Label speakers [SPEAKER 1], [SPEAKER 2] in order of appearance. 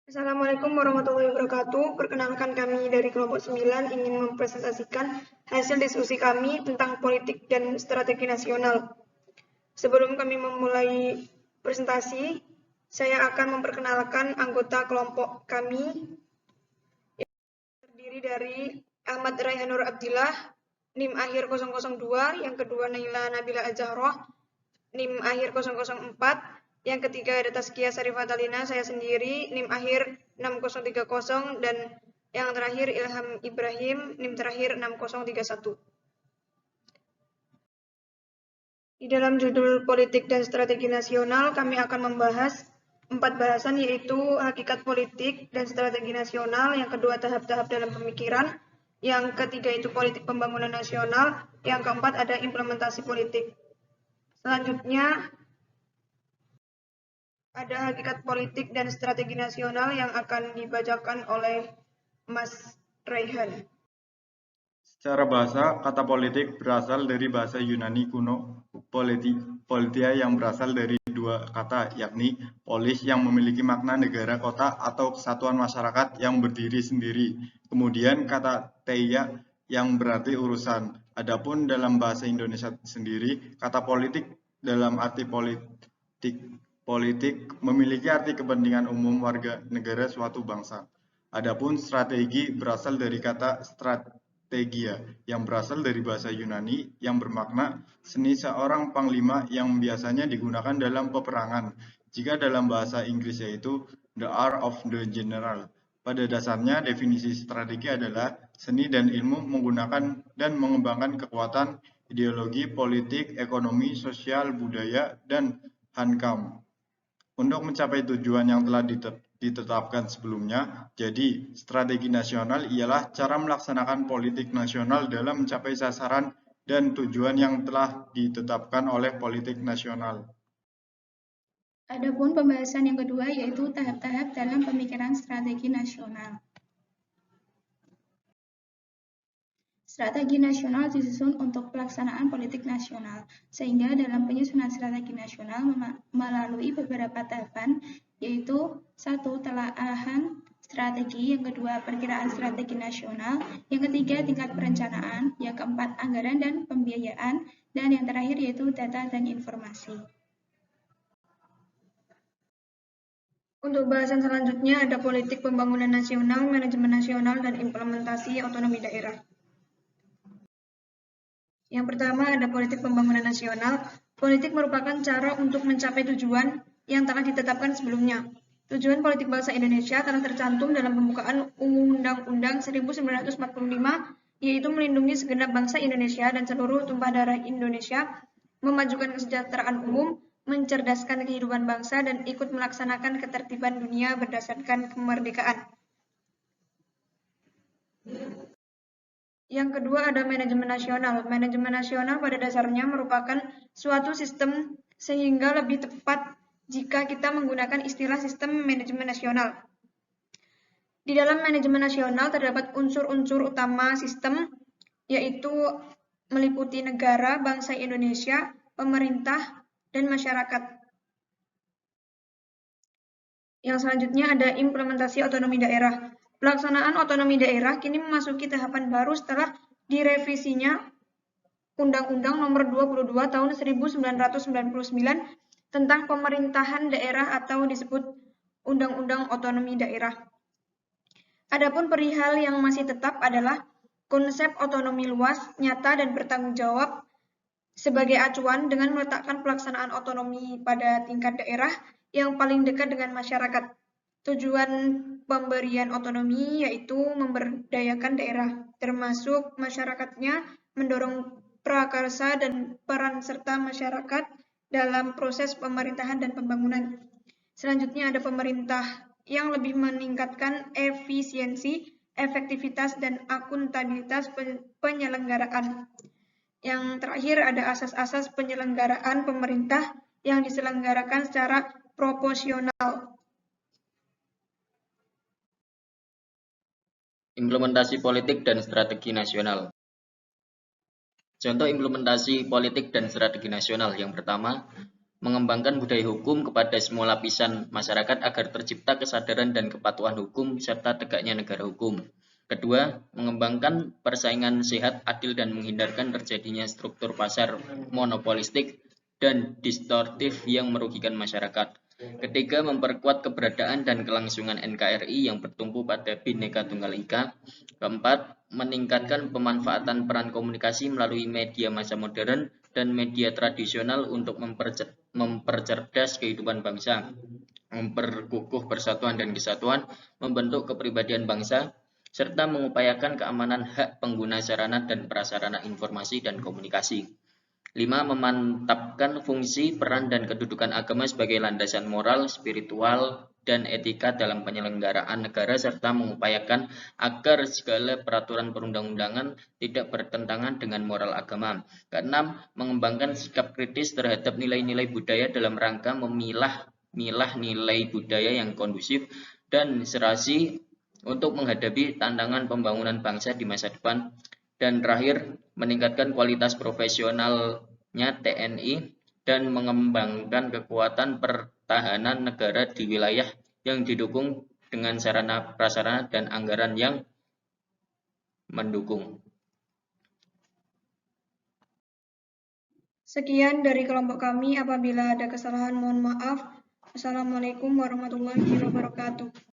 [SPEAKER 1] Assalamualaikum warahmatullahi wabarakatuh. Perkenalkan kami dari kelompok 9 ingin mempresentasikan hasil diskusi kami tentang politik dan strategi nasional. Sebelum kami memulai presentasi, saya akan memperkenalkan anggota kelompok kami yang terdiri dari Ahmad Raihanur Abdillah, NIM akhir 002, yang kedua Naila Nabila Az-Zahroh, NIM akhir 004, yang ketiga ada Tazkiyah Sarifah Talina, saya sendiri, NIM akhir 6030, dan yang terakhir Ilham Ibrahim, NIM terakhir 6031. Di dalam judul politik dan strategi nasional, kami akan membahas 4 bahasan, yaitu hakikat politik dan strategi nasional, yang kedua tahap-tahap dalam pemikiran, yang ketiga itu politik pembangunan nasional, yang keempat ada implementasi politik. Selanjutnya ada hakikat politik dan strategi nasional yang akan dibacakan oleh Mas Raihan.
[SPEAKER 2] Secara bahasa, kata politik berasal dari bahasa Yunani kuno politia yang berasal dari dua kata, yakni polis yang memiliki makna negara, kota, atau kesatuan masyarakat yang berdiri sendiri. Kemudian kata teia yang berarti urusan. Adapun dalam bahasa Indonesia sendiri, kata politik dalam arti politik memiliki arti kepentingan umum warga negara suatu bangsa. Adapun strategi berasal dari kata strategia yang berasal dari bahasa Yunani yang bermakna seni seorang panglima yang biasanya digunakan dalam peperangan. Jika dalam bahasa Inggris yaitu the art of the general. Pada dasarnya definisi strategi adalah seni dan ilmu menggunakan dan mengembangkan kekuatan, ideologi, politik, ekonomi, sosial, budaya, dan hankam untuk mencapai tujuan yang telah ditetapkan sebelumnya. Jadi, strategi nasional ialah cara melaksanakan politik nasional dalam mencapai sasaran dan tujuan yang telah ditetapkan oleh politik nasional.
[SPEAKER 3] Adapun pembahasan yang kedua yaitu tahap-tahap dalam pemikiran strategi nasional. Strategi nasional disusun untuk pelaksanaan politik nasional, sehingga dalam penyusunan strategi nasional melalui beberapa tahapan, yaitu 1. Telaahan strategi, yang kedua perkiraan strategi nasional, yang ketiga tingkat perencanaan, yang keempat anggaran dan pembiayaan, dan yang terakhir yaitu data dan informasi.
[SPEAKER 1] Untuk bahasan selanjutnya ada politik pembangunan nasional, manajemen nasional, dan implementasi otonomi daerah. Yang pertama ada politik pembangunan nasional. Politik merupakan cara untuk mencapai tujuan yang telah ditetapkan sebelumnya. Tujuan politik bangsa Indonesia telah tercantum dalam pembukaan Undang-Undang 1945, yaitu melindungi segenap bangsa Indonesia dan seluruh tumpah darah Indonesia, memajukan kesejahteraan umum, mencerdaskan kehidupan bangsa, dan ikut melaksanakan ketertiban dunia berdasarkan kemerdekaan. Yang kedua ada manajemen nasional. Manajemen nasional pada dasarnya merupakan suatu sistem, sehingga lebih tepat jika kita menggunakan istilah sistem manajemen nasional. Di dalam manajemen nasional terdapat unsur-unsur utama sistem, yaitu meliputi negara, bangsa Indonesia, pemerintah, dan masyarakat. Yang selanjutnya ada implementasi otonomi daerah. Pelaksanaan otonomi daerah kini memasuki tahapan baru setelah direvisinya Undang-Undang Nomor 22 Tahun 1999 tentang pemerintahan daerah atau disebut Undang-Undang Otonomi Daerah. Adapun perihal yang masih tetap adalah konsep otonomi luas, nyata, dan bertanggung jawab sebagai acuan dengan meletakkan pelaksanaan otonomi pada tingkat daerah yang paling dekat dengan masyarakat. Tujuan pemberian otonomi yaitu memberdayakan daerah, termasuk masyarakatnya, mendorong prakarsa dan peran serta masyarakat dalam proses pemerintahan dan pembangunan. Selanjutnya ada pemerintah yang lebih meningkatkan efisiensi, efektivitas, dan akuntabilitas penyelenggaraan. Yang terakhir ada asas-asas penyelenggaraan pemerintah yang diselenggarakan secara proporsional.
[SPEAKER 4] Implementasi politik dan strategi nasional. Contoh implementasi politik dan strategi nasional yang pertama, mengembangkan budaya hukum kepada semua lapisan masyarakat agar tercipta kesadaran dan kepatuhan hukum serta tegaknya negara hukum. Kedua, mengembangkan persaingan sehat, adil, dan menghindarkan terjadinya struktur pasar monopolistik dan distortif yang merugikan masyarakat. Ketiga, memperkuat keberadaan dan kelangsungan NKRI yang bertumpu pada Bhinneka Tunggal Ika. Keempat, meningkatkan pemanfaatan peran komunikasi melalui media masa modern dan media tradisional untuk mempercerdas kehidupan bangsa, memperkukuh persatuan dan kesatuan, membentuk kepribadian bangsa, serta mengupayakan keamanan hak pengguna sarana dan prasarana informasi dan komunikasi. 5. Memantapkan fungsi, peran, dan kedudukan agama sebagai landasan moral, spiritual, dan etika dalam penyelenggaraan negara serta mengupayakan agar segala peraturan perundang-undangan tidak bertentangan dengan moral agama. Keenam, mengembangkan sikap kritis terhadap nilai-nilai budaya dalam rangka memilah nilai budaya yang kondusif dan serasi untuk menghadapi tantangan pembangunan bangsa di masa depan. Dan terakhir, meningkatkan kualitas profesionalnya TNI dan mengembangkan kekuatan pertahanan negara di wilayah yang didukung dengan sarana prasarana dan anggaran yang mendukung.
[SPEAKER 1] Sekian dari kelompok kami. Apabila ada kesalahan, mohon maaf. Assalamualaikum warahmatullahi wabarakatuh.